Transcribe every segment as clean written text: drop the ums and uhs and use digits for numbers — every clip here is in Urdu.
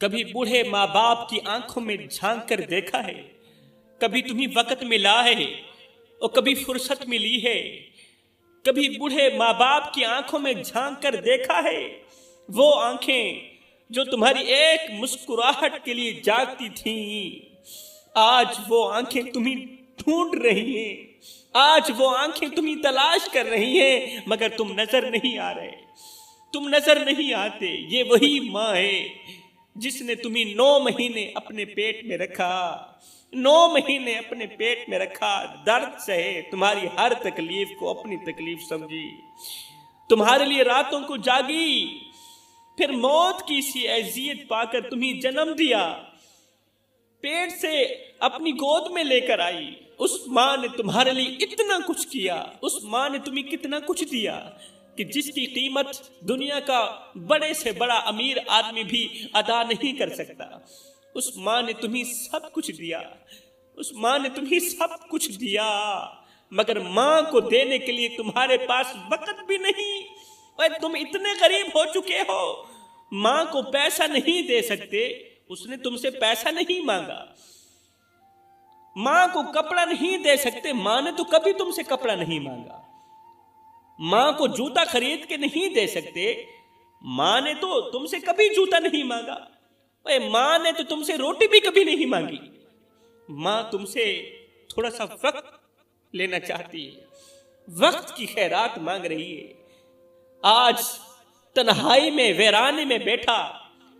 کبھی بوڑھے ماں باپ کی آنکھوں میں جھانک کر دیکھا ہے؟ کبھی تمہیں وقت ملا ہے اور کبھی فرصت ملی ہے؟ کبھی بوڑھے ماں باپ کی آنکھوں میں جھانک کر دیکھا ہے؟ وہ آنکھیں جو تمہاری ایک مسکراہٹ کے لیے جاگتی تھیں، آج وہ آنکھیں تمہیں ڈھونڈ رہی ہیں، آج وہ آنکھیں تمہیں تلاش کر رہی ہیں، مگر تم نظر نہیں آ رہے، تم نظر نہیں آتے۔ یہ وہی ماں ہے جس نے تمہیں 9 مہینے اپنے پیٹ میں رکھا، 9 مہینے اپنے پیٹ میں رکھا، درد سہے، تمہاری ہر تکلیف کو اپنی تکلیف سمجھی، تمہارے لیے راتوں کو جاگی، پھر موت کی سی اذیت پا کر تمہیں جنم دیا، پیٹ سے اپنی گود میں لے کر آئی۔ اس ماں نے تمہارے لیے اتنا کچھ کیا، اس ماں نے تمہیں کتنا کچھ دیا کہ جس کی قیمت دنیا کا بڑے سے بڑا امیر آدمی بھی ادا نہیں کر سکتا۔ اس ماں نے تمہیں سب کچھ دیا، اس ماں نے تمہیں سب کچھ دیا، مگر ماں کو دینے کے لیے تمہارے پاس وقت بھی نہیں۔ اور تم اتنے غریب ہو چکے ہو، ماں کو پیسہ نہیں دے سکتے، اس نے تم سے پیسہ نہیں مانگا۔ ماں کو کپڑا نہیں دے سکتے، ماں نے تو کبھی تم سے کپڑا نہیں مانگا۔ ماں کو جوتا خرید کے نہیں دے سکتے، ماں نے تو تم سے کبھی جوتا نہیں مانگا۔ ماں نے تو تم سے روٹی بھی کبھی نہیں مانگی۔ ماں تم سے تھوڑا سا وقت لینا چاہتی ہے، وقت کی خیرات مانگ رہی ہے۔ آج تنہائی میں ویرانے میں بیٹھا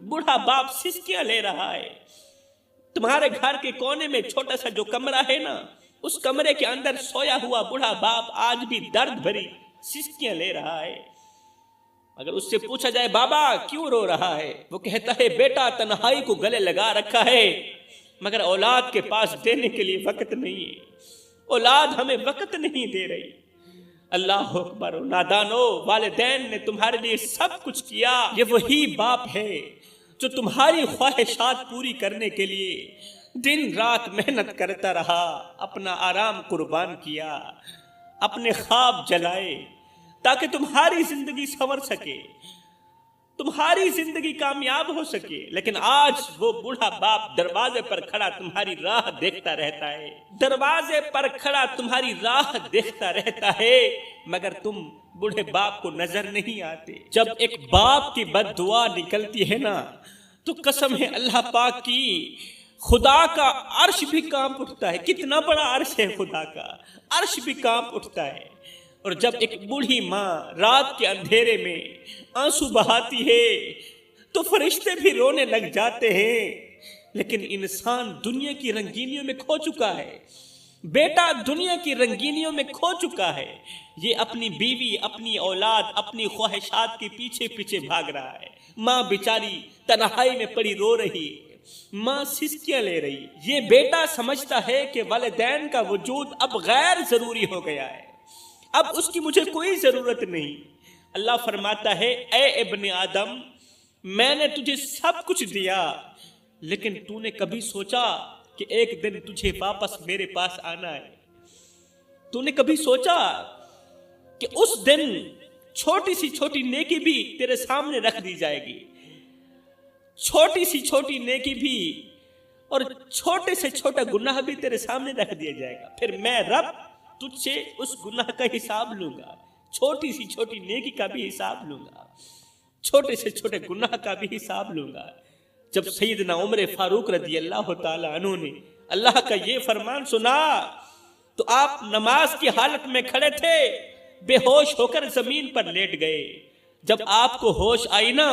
بوڑھا باپ سسکیاں لے رہا ہے۔ تمہارے گھر کے کونے میں چھوٹا سا جو کمرہ ہے نا، اس کمرے کے اندر سویا ہوا بوڑھا باپ آج بھی درد بھری سسکیاں لے رہا ہے۔ اگر اس سے پوچھا جائے بابا کیوں رو رہا ہے، وہ کہتا ہے بیٹا تنہائی کو گلے لگا رکھا ہے، مگر اولاد کے پاس دینے کے لیے وقت نہیں ہے، اولاد ہمیں وقت نہیں دے رہی۔ اللہ اکبر، نادانو، والدین نے تمہارے لیے سب کچھ کیا۔ یہ وہی باپ ہے جو تمہاری خواہشات پوری کرنے کے لیے دن رات محنت کرتا رہا، اپنا آرام قربان کیا، اپنے خواب جلائے تاکہ تمہاری زندگی سنور سکے، تمہاری زندگی کامیاب ہو سکے۔ لیکن آج وہ بوڑھا باپ دروازے پر کھڑا تمہاری راہ دیکھتا رہتا ہے، دروازے پر کھڑا تمہاری راہ دیکھتا رہتا ہے، مگر تم بوڑھے باپ کو نظر نہیں آتے۔ جب ایک باپ کی بد دعا نکلتی ہے نا، تو قسم ہے اللہ پاک کی، خدا کا عرش بھی کانپ اٹھتا ہے۔ کتنا بڑا عرش ہے خدا کا، عرش بھی کانپ اٹھتا ہے۔ اور جب ایک بوڑھی ماں رات کے اندھیرے میں آنسو بہاتی ہے تو فرشتے بھی رونے لگ جاتے ہیں۔ لیکن انسان دنیا کی رنگینیوں میں کھو چکا ہے، بیٹا دنیا کی رنگینیوں میں کھو چکا ہے، یہ اپنی بیوی، اپنی اولاد، اپنی خواہشات کے پیچھے پیچھے بھاگ رہا ہے۔ ماں بیچاری تنہائی میں پڑی رو رہی، ماں سسکیاں لے رہی۔ یہ بیٹا سمجھتا ہے کہ والدین کا وجود اب غیر ضروری ہو گیا ہے، اب اس کی مجھے کوئی ضرورت نہیں۔ اللہ فرماتا ہے اے ابن آدم، میں نے تجھے سب کچھ دیا، لیکن تو نے کبھی سوچا کہ ایک دن تجھے واپس میرے پاس آنا ہے؟ تو نے کبھی سوچا کہ اس دن چھوٹی سی چھوٹی نیکی بھی تیرے سامنے رکھ دی جائے گی، چھوٹی سی چھوٹی نیکی بھی اور چھوٹے سے چھوٹا گناہ بھی تیرے سامنے رکھ دیا جائے گا، پھر میں رب تجھ سے اس گناہ کا حساب لوں گا، چھوٹی سی چھوٹی نیکی کا بھی حساب لوں گا، چھوٹے سے چھوٹے گناہ کا بھی حساب لوں گا۔ جب سیدنا عمر فاروق رضی اللہ تعالی عنہ نے اللہ کا یہ فرمان سنا تو آپ نماز کی حالت میں کھڑے تھے، بے ہوش ہو کر زمین پر لیٹ گئے۔ جب آپ کو ہوش آئی نا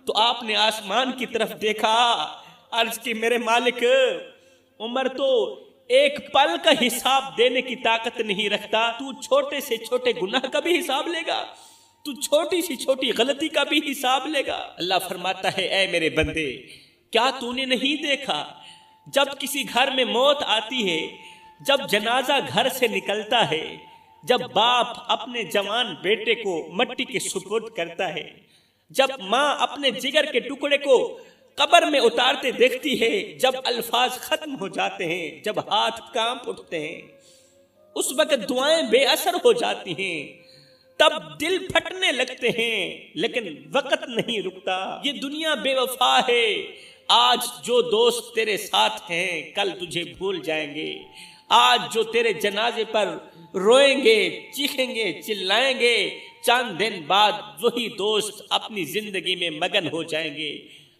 تو آپ نے آسمان کی طرف دیکھا، عرض کی میرے مالک، عمر تو ایک پل کا حساب دینے کی طاقت نہیں رکھتا، تو چھوٹے سے چھوٹے گناہ کا بھی حساب لے گا، تو چھوٹی سی چھوٹی غلطی کا بھی حساب لے گا۔ اللہ فرماتا ہے اے میرے بندے، کیا تو نے نہیں دیکھا جب کسی گھر میں موت آتی ہے، جب جنازہ گھر سے نکلتا ہے، جب باپ اپنے جوان بیٹے کو مٹی کے سپرد کرتا ہے، جب ماں اپنے جگر کے ٹکڑے کو قبر میں اتارتے دیکھتی ہے، جب الفاظ ختم ہو جاتے ہیں، جب ہاتھ کانپ اٹھتے ہیں، اس وقت دعائیں بے اثر ہو جاتی ہیں، تب دل پھٹنے لگتے ہیں، لیکن وقت نہیں رکتا۔ یہ دنیا بے وفا ہے، آج جو دوست تیرے ساتھ ہیں کل تجھے بھول جائیں گے، آج جو تیرے جنازے پر روئیں گے، چیخیں گے، چلائیں گے، چند دن بعد وہی دوست اپنی زندگی میں مگن ہو جائیں گے،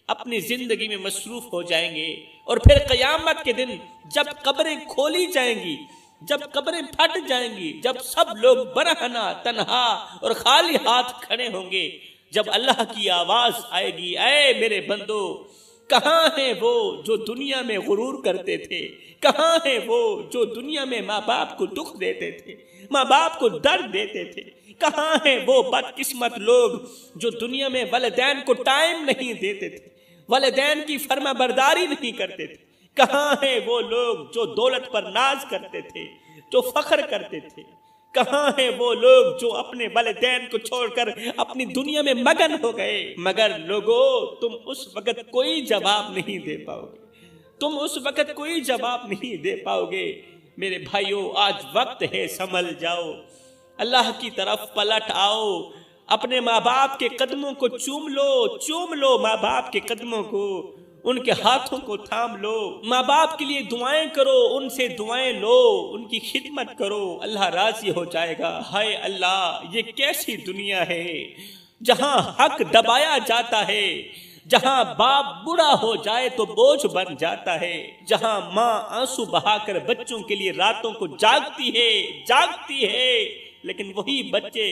اپنی زندگی میں مصروف ہو جائیں گے، اور پھر قیامت کے دن جب قبریں کھولی جائیں گی، جب قبریں پھٹ جائیں گی، جب سب لوگ برہنہ تنہا اور خالی ہاتھ کھڑے ہوں گے، جب اللہ کی آواز آئے گی، اے میرے بندو، کہاں ہیں وہ جو دنیا میں غرور کرتے تھے؟ کہاں ہیں وہ جو دنیا میں ماں باپ کو دکھ دیتے تھے، ماں باپ کو درد دیتے تھے؟ کہاں ہیں وہ بدقسمت لوگ جو دنیا میں والدین کو ٹائم نہیں دیتے تھے، والدین کی فرما برداری نہیں کرتے تھے؟ کہاں ہیں وہ لوگ جو دولت پر ناز کرتے تھے، جو فخر کرتے تھے؟ کہاں ہیں وہ لوگ جو اپنے والدین کو چھوڑ کر اپنی دنیا میں مگن ہو گئے؟ مگر لوگو، تم اس وقت کوئی جواب نہیں دے پاؤ گے، تم اس وقت کوئی جواب نہیں دے پاؤ گے۔ میرے بھائیو، آج وقت ہے، سنبھل جاؤ، اللہ کی طرف پلٹ آؤ، اپنے ماں باپ کے قدموں کو چوم لو ماں باپ کے قدموں کو، ان کے ہاتھوں کو تھام لو، ماں باپ کے لیے دعائیں کرو، ان سے دعائیں لو، ان کی خدمت کرو، اللہ راضی ہو جائے گا۔ ہائے اللہ، یہ کیسی دنیا ہے جہاں حق دبایا جاتا ہے، جہاں باپ بوڑھا ہو جائے تو بوجھ بن جاتا ہے، جہاں ماں آنسو بہا کر بچوں کے لیے راتوں کو جاگتی ہے، لیکن وہی بچے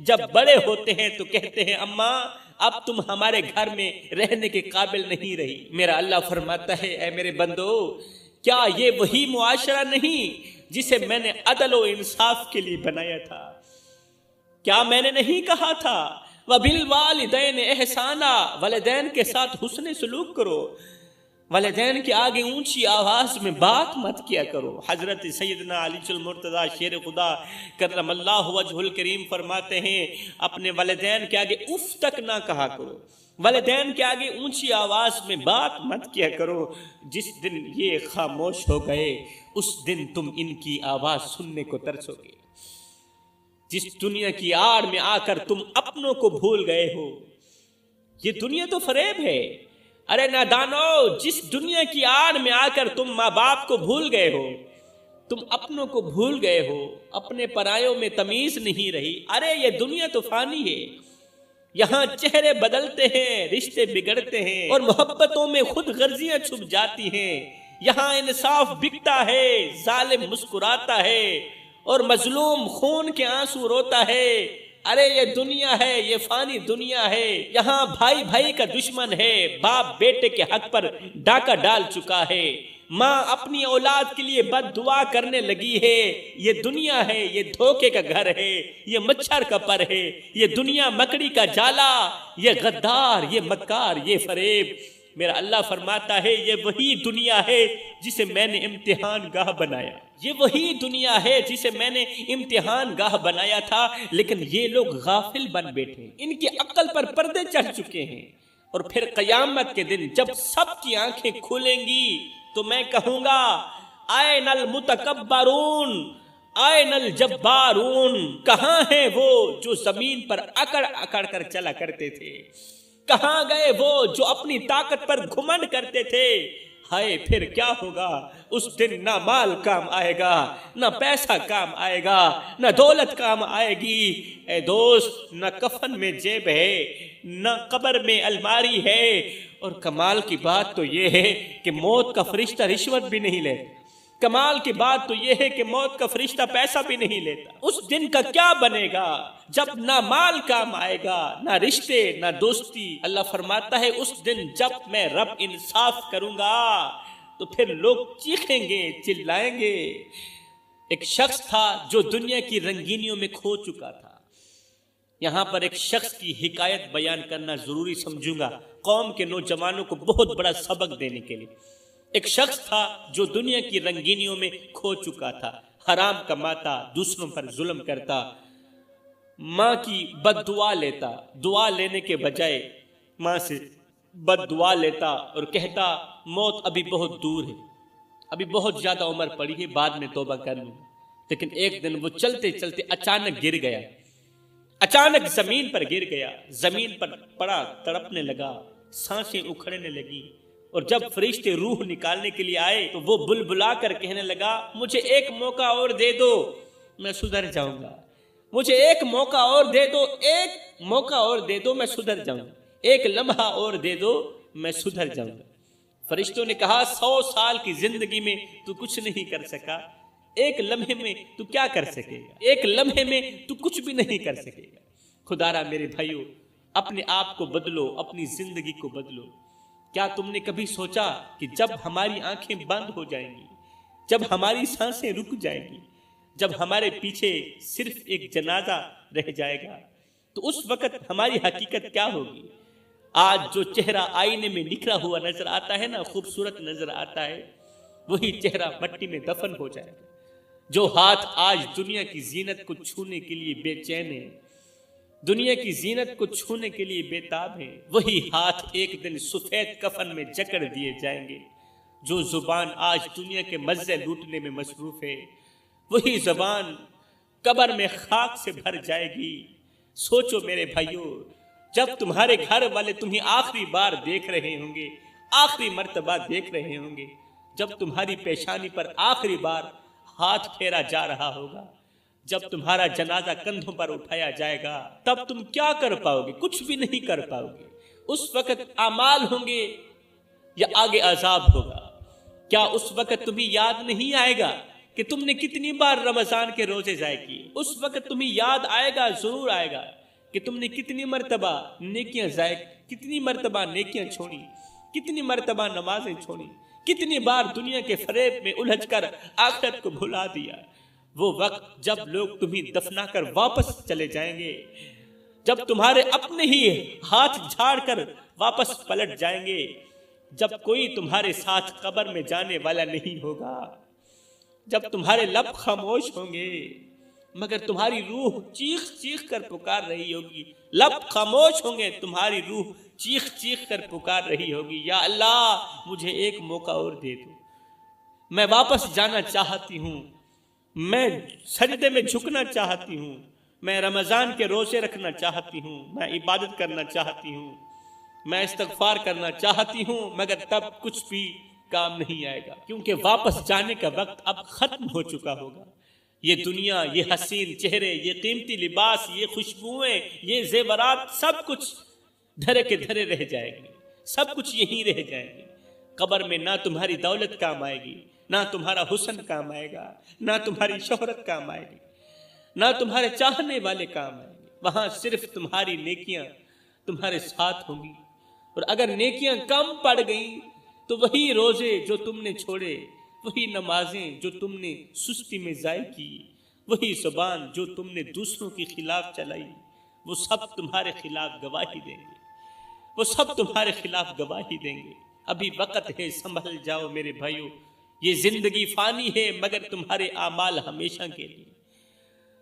جب بڑے ہوتے ہیں تو کہتے ہیں اماں اب تم ہمارے گھر میں رہنے کے قابل نہیں رہی۔ میرا اللہ فرماتا ہے، اے میرے بندو، کیا یہ وہی معاشرہ نہیں جسے میں نے عدل و انصاف کے لیے بنایا تھا؟ کیا میں نے نہیں کہا تھا وَبِالْوَالِدَيْنِ إِحْسَانًا، والدین کے ساتھ حسن سلوک کرو، والدین کے آگے اونچی آواز میں بات مت کیا کرو؟ حضرت سیدنا علی المرتضیٰ شیر خدا کرم اللہ وجہ الکریم فرماتے ہیں، اپنے والدین کے آگے اف تک نہ کہا کرو، والدین کے آگے اونچی آواز میں بات مت کیا کرو۔ جس دن یہ خاموش ہو گئے اس دن تم ان کی آواز سننے کو ترسو گے۔ جس دنیا کی آڑ میں آ کر تم اپنوں کو بھول گئے ہو، یہ دنیا تو فریب ہے۔ ارے نادانو، جس دنیا کی آڑ میں آ کر تم ماں باپ کو بھول گئے ہو، تم اپنوں کو بھول گئے ہو، اپنے پرایوں میں تمیز نہیں رہی۔ ارے یہ دنیا تو فانی ہے، یہاں چہرے بدلتے ہیں، رشتے بگڑتے ہیں، اور محبتوں میں خود غرضیاں چھپ جاتی ہیں۔ یہاں انصاف بکتا ہے، ظالم مسکراتا ہے، اور مظلوم خون کے آنسو روتا ہے۔ ارے یہ دنیا ہے، یہ فانی دنیا ہے، یہاں بھائی بھائی کا دشمن ہے، باپ بیٹے کے حق پر ڈاکہ ڈال چکا ہے، ماں اپنی اولاد کے لیے بد دعا کرنے لگی ہے۔ یہ دنیا ہے، یہ دھوکے کا گھر ہے، یہ مچھر کا پر ہے، یہ دنیا مکڑی کا جالا، یہ غدار، یہ مکار، یہ فریب۔ میرا اللہ فرماتا ہے، یہ وہی دنیا ہے جسے میں نے امتحان گاہ بنایا، یہ وہی دنیا ہے جسے میں نے امتحان گاہ بنایا تھا، لیکن یہ لوگ غافل بن بیٹھے، ان کی عقل پر پردے چڑھ چکے ہیں۔ اور پھر قیامت کے دن جب سب کی آنکھیں کھلیں گی تو میں کہوں گا، آئین المتکبرون، آئین الجبارون، کہاں ہیں وہ جو زمین پر اکڑ اکڑ کر چلا کرتے تھے؟ کہاں گئے وہ جو اپنی طاقت پر گھمنڈ کرتے تھے؟ ہائے، پھر کیا ہوگا اس دن؟ نہ مال کام آئے گا، نہ پیسہ کام آئے گا، نہ دولت کام آئے گی۔ اے دوست، نہ کفن میں جیب ہے، نہ قبر میں الماری ہے، اور کمال کی بات تو یہ ہے کہ موت کا فرشتہ رشوت بھی نہیں لیتا۔ کمال کی بات تو یہ ہے کہ موت کا فرشتہ پیسہ بھی نہیں لیتا۔ اس دن کا کیا بنے گا جب نہ مال کام آئے گا، نہ رشتے، نہ دوستی؟ اللہ فرماتا ہے، اس دن جب میں رب انصاف کروں گا تو پھر لوگ چیخیں گے، چلائیں گے۔ ایک شخص تھا جو دنیا کی رنگینیوں میں کھو چکا تھا۔ یہاں پر ایک شخص کی حکایت بیان کرنا ضروری سمجھوں گا، قوم کے نوجوانوں کو بہت بڑا سبق دینے کے لیے۔ ایک شخص تھا جو دنیا کی رنگینیوں میں کھو چکا تھا، حرام کماتا، دوسروں پر ظلم کرتا، ماں کی بد دعا لیتا، دعا لینے کے بجائے ماں سے بد دعا لیتا اور کہتا موت ابھی بہت دور ہے، ابھی بہت زیادہ عمر پڑی ہے، بعد میں توبہ کر لوں۔ لیکن ایک دن وہ چلتے چلتے اچانک گر گیا، اچانک زمین پر گر گیا، زمین پر پڑا، تڑپنے لگا، سانسیں اکھڑنے لگی، اور جب فرشتے روح نکالنے کے لیے آئے تو وہ بلبلا کر کہنے لگا مجھے ایک موقع اور دے دو میں سدھر جاؤں گا، مجھے ایک موقع اور دے دو، ایک موقع اور دے دو میں سدھر جاؤں گا، ایک لمحہ اور دے دو میں سدھر جاؤں گا۔ فرشتوں نے کہا 100 سال کی زندگی میں تو کچھ نہیں کر سکا، ایک لمحے میں تو کیا کر سکے گا، ایک لمحے میں تو کچھ بھی نہیں کر سکے گا۔ خدا را میرے بھائیو، اپنے آپ کو بدلو، اپنی زندگی کو بدلو۔ کیا تم نے کبھی سوچا کہ جب ہماری آنکھیں بند ہو جائیں گی، جب ہماری سانسیں رک جائیں گی، جب ہمارے پیچھے صرف ایک جنازہ رہ جائے گا تو اس وقت ہماری حقیقت کیا ہوگی؟ آج جو چہرہ آئینے میں نکھرا ہوا نظر آتا ہے نا، خوبصورت نظر آتا ہے، وہی چہرہ مٹی میں دفن ہو جائے گا۔ جو ہاتھ آج دنیا کی زینت کو چھونے کے لیے بے چین ہے، دنیا کی زینت کو چھونے کے لیے بے تاب ہے، وہی ہاتھ ایک دن سفید کفن میں جکڑ دیے جائیں گے۔ جو زبان آج دنیا کے مزے لوٹنے میں مصروف ہے، وہی زبان قبر میں خاک سے بھر جائے گی۔ سوچو میرے بھائیو، جب تمہارے گھر والے تمہیں آخری بار دیکھ رہے ہوں گے، آخری مرتبہ دیکھ رہے ہوں گے، جب تمہاری پیشانی پر آخری بار ہاتھ پھیرا جا رہا ہوگا، جب تمہارا جنازہ کندھوں پر اٹھایا جائے گا، تب تم کیا کر پاؤ گے؟ کچھ بھی نہیں کر پاؤ گے۔ اس وقت اعمال ہوں گے یا آگے عذاب ہوگا؟ کیا اس وقت تمہیں یاد نہیں آئے گا کہ تم نے کتنی بار رمضان کے روزے ضائع کیے؟ اس وقت تمہیں یاد آئے گا، ضرور آئے گا کہ تم نے کتنی مرتبہ نیکیاں ضائع، کتنی مرتبہ نیکیاں چھوڑی، کتنی مرتبہ نمازیں چھوڑی، کتنی بار دنیا کے فریب میں الجھ کر آخرت کو بھلا دیا۔ وہ وقت جب لوگ تمہیں دفنا کر واپس چلے جائیں گے، جب تمہارے اپنے ہی ہاتھ جھاڑ کر واپس پلٹ جائیں گے، جب کوئی تمہارے ساتھ قبر میں جانے والا نہیں ہوگا، جب تمہارے لب خاموش ہوں گے مگر تمہاری روح چیخ چیخ کر پکار رہی ہوگی، لب خاموش ہوں گے، تمہاری روح چیخ چیخ کر پکار رہی ہوگی، یا اللہ مجھے ایک موقع اور دے دو، میں واپس جانا چاہتی ہوں، میں سجدے میں جھکنا چاہتی ہوں، میں رمضان کے روزے رکھنا چاہتی ہوں، میں عبادت کرنا چاہتی ہوں، میں استغفار کرنا چاہتی ہوں، مگر تب کچھ بھی کام نہیں آئے گا، کیونکہ واپس جانے کا وقت اب ختم ہو چکا ہوگا۔ یہ دنیا، یہ حسین چہرے، یہ قیمتی لباس، یہ خوشبوئیں، یہ زیورات، سب کچھ دھرے کے دھرے رہ جائے گی، سب کچھ یہیں رہ جائے گی۔ قبر میں نہ تمہاری دولت کام آئے گی، نہ تمہارا حسن کام آئے گا، نہ تمہاری شہرت کام آئے گی، نہ تمہارے چاہنے والے کام آئیں گے۔ وہاں صرف تمہاری نیکیاں تمہارے ساتھ ہوں گی، اور اگر نیکیاں کم پڑ گئیں تو وہی روزے جو تم نے چھوڑے، وہی نمازیں جو تم نے سستی میں ضائع کی، وہی زبان جو تم نے دوسروں کے خلاف چلائی، وہ سب تمہارے خلاف گواہی دیں گے، وہ سب تمہارے خلاف گواہی دیں گے۔ ابھی وقت ہے، سنبھل جاؤ میرے بھائیو، یہ زندگی فانی ہے مگر تمہارے اعمال ہمیشہ کے لیے،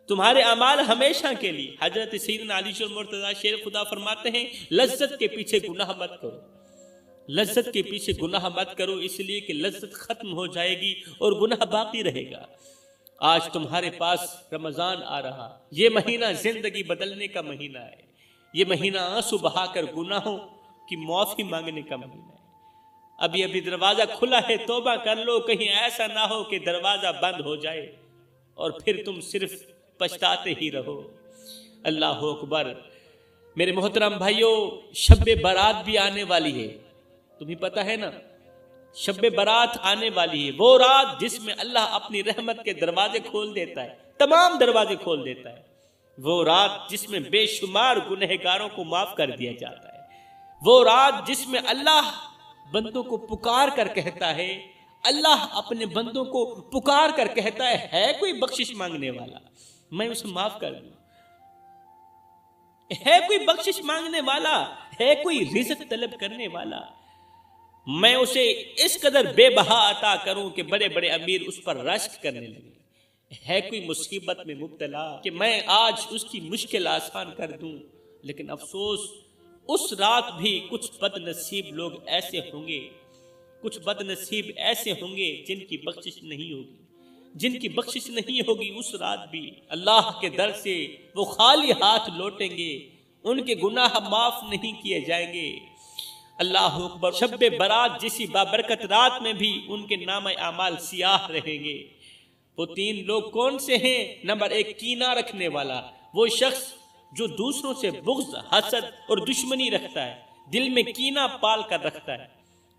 تمہارے اعمال ہمیشہ کے لیے۔ حضرت سیدنا علی المرتضیٰ شیر خدا فرماتے ہیں، لذت کے پیچھے گناہ مت کرو، لذت کے پیچھے گناہ مت کرو، اس لیے کہ لذت ختم ہو جائے گی اور گناہ باقی رہے گا۔ آج تمہارے پاس رمضان آ رہا، یہ مہینہ زندگی بدلنے کا مہینہ ہے، یہ مہینہ آنسو بہا کر گناہوں کی معافی مانگنے کا مہینہ ہے۔ ابھی دروازہ کھلا ہے، توبہ کر لو، کہیں ایسا نہ ہو کہ دروازہ بند ہو جائے اور پھر تم صرف پچھتاتے ہی رہو۔ اللہ اکبر۔ میرے محترم بھائیوں، شب برات بھی آنے والی ہے، تمہیں پتہ ہے نا، شب برات آنے والی ہے، وہ رات جس میں اللہ اپنی رحمت کے دروازے کھول دیتا ہے، تمام دروازے کھول دیتا ہے، وہ رات جس میں بے شمار گنہگاروں کو معاف کر دیا جاتا ہے، وہ رات جس میں اللہ بندوں کو پکار کر کہتا ہے، اللہ اپنے بندوں کو پکار کر کہتا ہے کوئی بخشش مانگنے والا، میں اسے معاف کر دوں، ہے کوئی بخشش مانگنے والا، ہے کوئی رزق طلب کرنے والا، میں اسے اس قدر بے بہا عطا کروں کہ بڑے بڑے امیر اس پر رشک کرنے لگے، ہے کوئی مصیبت میں مبتلا کہ میں آج اس کی مشکل آسان کر دوں، لیکن افسوس اس رات بھی کچھ بد نصیب لوگ ایسے ہوں گے، کچھ بد نصیب ایسے ہوں گے جن کی بخشش نہیں ہوگی، جن کی بخشش نہیں ہوگی اس رات بھی اللہ کے در سے وہ خالی ہاتھ لوٹیں گے، ان کے گناہ معاف نہیں کیے جائیں گے۔ اللہ اکبر، شب برات جیسی بابرکت رات میں بھی ان کے نام اعمال سیاہ رہیں گے۔ وہ تین لوگ کون سے ہیں؟ نمبر ایک، کینہ رکھنے والا، وہ شخص جو دوسروں سے بغض، حسد اور دشمنی رکھتا ہے، دل میں کینہ پال کر رکھتا ہے،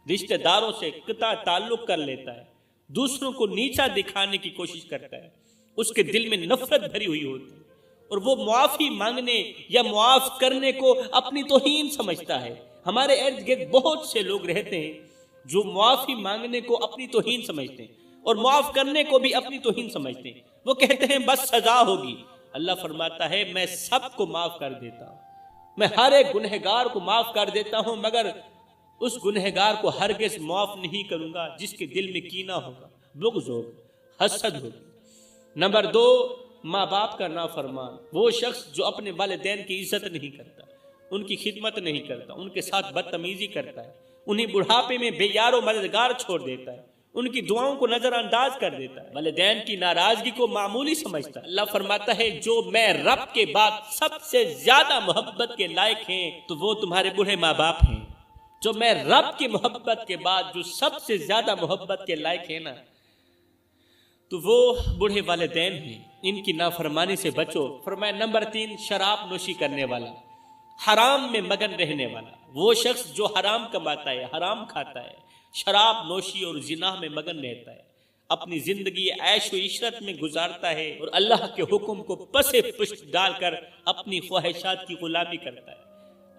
رشتہ داروں سے قطع تعلق کر لیتا ہے، دوسروں کو نیچا دکھانے کی کوشش کرتا ہے، اس کے دل میں نفرت بھری ہوئی ہوتی ہے، اور وہ معافی مانگنے یا معاف کرنے کو اپنی توہین سمجھتا ہے۔ ہمارے ارد گرد بہت سے لوگ رہتے ہیں جو معافی مانگنے کو اپنی توہین سمجھتے ہیں اور معاف کرنے کو بھی اپنی توہین سمجھتے ہیں۔ وہ کہتے ہیں بس سزا ہوگی۔ اللہ فرماتا ہے میں سب کو معاف کر دیتا ہوں، میں ہر ایک گنہگار کو معاف کر دیتا ہوں، مگر اس گنہگار کو ہرگز معاف نہیں کروں گا جس کے دل میں کینہ ہوگا، بغض ہوگا، حسد ہوگا۔ نمبر دو، ماں باپ کا نافرمان، وہ شخص جو اپنے والدین کی عزت نہیں کرتا، ان کی خدمت نہیں کرتا، ان کے ساتھ بدتمیزی کرتا ہے، انہیں بڑھاپے میں بے یار و مددگار چھوڑ دیتا ہے، ان کی دعاؤں کو نظر انداز کر دیتا ہے، والدین کی ناراضگی کو معمولی سمجھتا ہے۔ اللہ فرماتا ہے جو میں رب کے بعد سب سے زیادہ محبت کے لائق ہیں تو وہ تمہارے بوڑھے ماں باپ ہیں۔ جو میں رب کی محبت کے بعد جو سب سے زیادہ محبت کے لائق ہیں نا، تو وہ بوڑھے والدین ہیں، ان کی نافرمانی سے بچو۔ فرمایا نمبر تین، شراب نوشی کرنے والا، حرام میں مگن رہنے والا، وہ شخص جو حرام کماتا ہے، حرام کھاتا ہے، شراب نوشی اور زنا میں مگن رہتا ہے، اپنی زندگی عیش و عشرت میں گزارتا ہے اور اللہ کے حکم کو پس پشت ڈال کر اپنی خواہشات کی غلامی کرتا ہے۔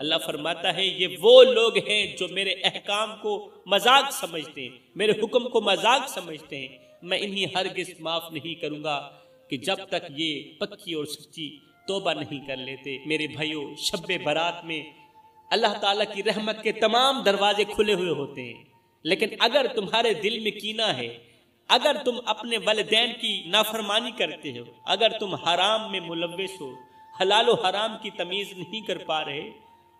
اللہ فرماتا ہے یہ وہ لوگ ہیں جو میرے احکام کو مذاق سمجھتے ہیں، میرے حکم کو مذاق سمجھتے ہیں، میں انہیں ہرگز معاف نہیں کروں گا کہ جب تک یہ پکی اور سچی توبہ نہیں کر لیتے۔ میرے بھائیوں، شب برات میں اللہ تعالیٰ کی رحمت کے تمام دروازے کھلے ہوئے ہوتے ہیں، لیکن اگر تمہارے دل میں کینہ ہے، اگر تم اپنے والدین کی نافرمانی کرتے ہو، اگر تم حرام میں ملوث ہو، حلال و حرام کی تمیز نہیں کر پا رہے،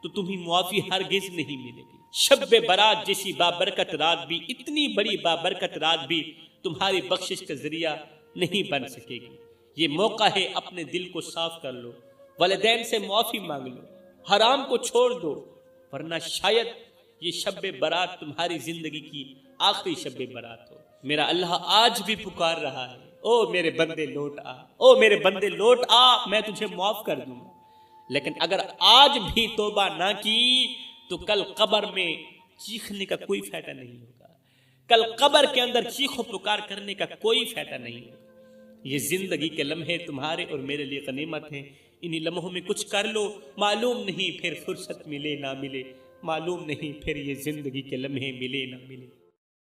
تو تمہیں معافی ہرگز نہیں ملے گی۔ شب برات جیسی بابرکت رات بھی، اتنی بڑی بابرکت رات بھی تمہاری بخشش کا ذریعہ نہیں بن سکے گی۔ یہ موقع ہے، اپنے دل کو صاف کر لو، والدین سے معافی مانگ لو، حرام کو چھوڑ دو، ورنہ شاید یہ شب برات تمہاری زندگی کی آخری شب برات ہو۔ میرا اللہ آج بھی پکار رہا ہے، او میرے بندے لوٹ آ، او میرے بندے لوٹ آ، میں تجھے معاف کر دوں گا۔ لیکن اگر آج بھی توبہ نہ کی تو کل قبر میں چیخنے کا کوئی فائدہ نہیں ہوگا، کل قبر کے اندر چیخ و پکار کرنے کا کوئی فائدہ نہیں ہوگا۔ یہ زندگی کے لمحے تمہارے اور میرے لیے غنیمت ہیں، انہی لمحوں میں کچھ کر لو، معلوم نہیں پھر فرصت ملے نہ ملے، معلوم نہیں پھر یہ زندگی کے لمحے ملے نہ ملے۔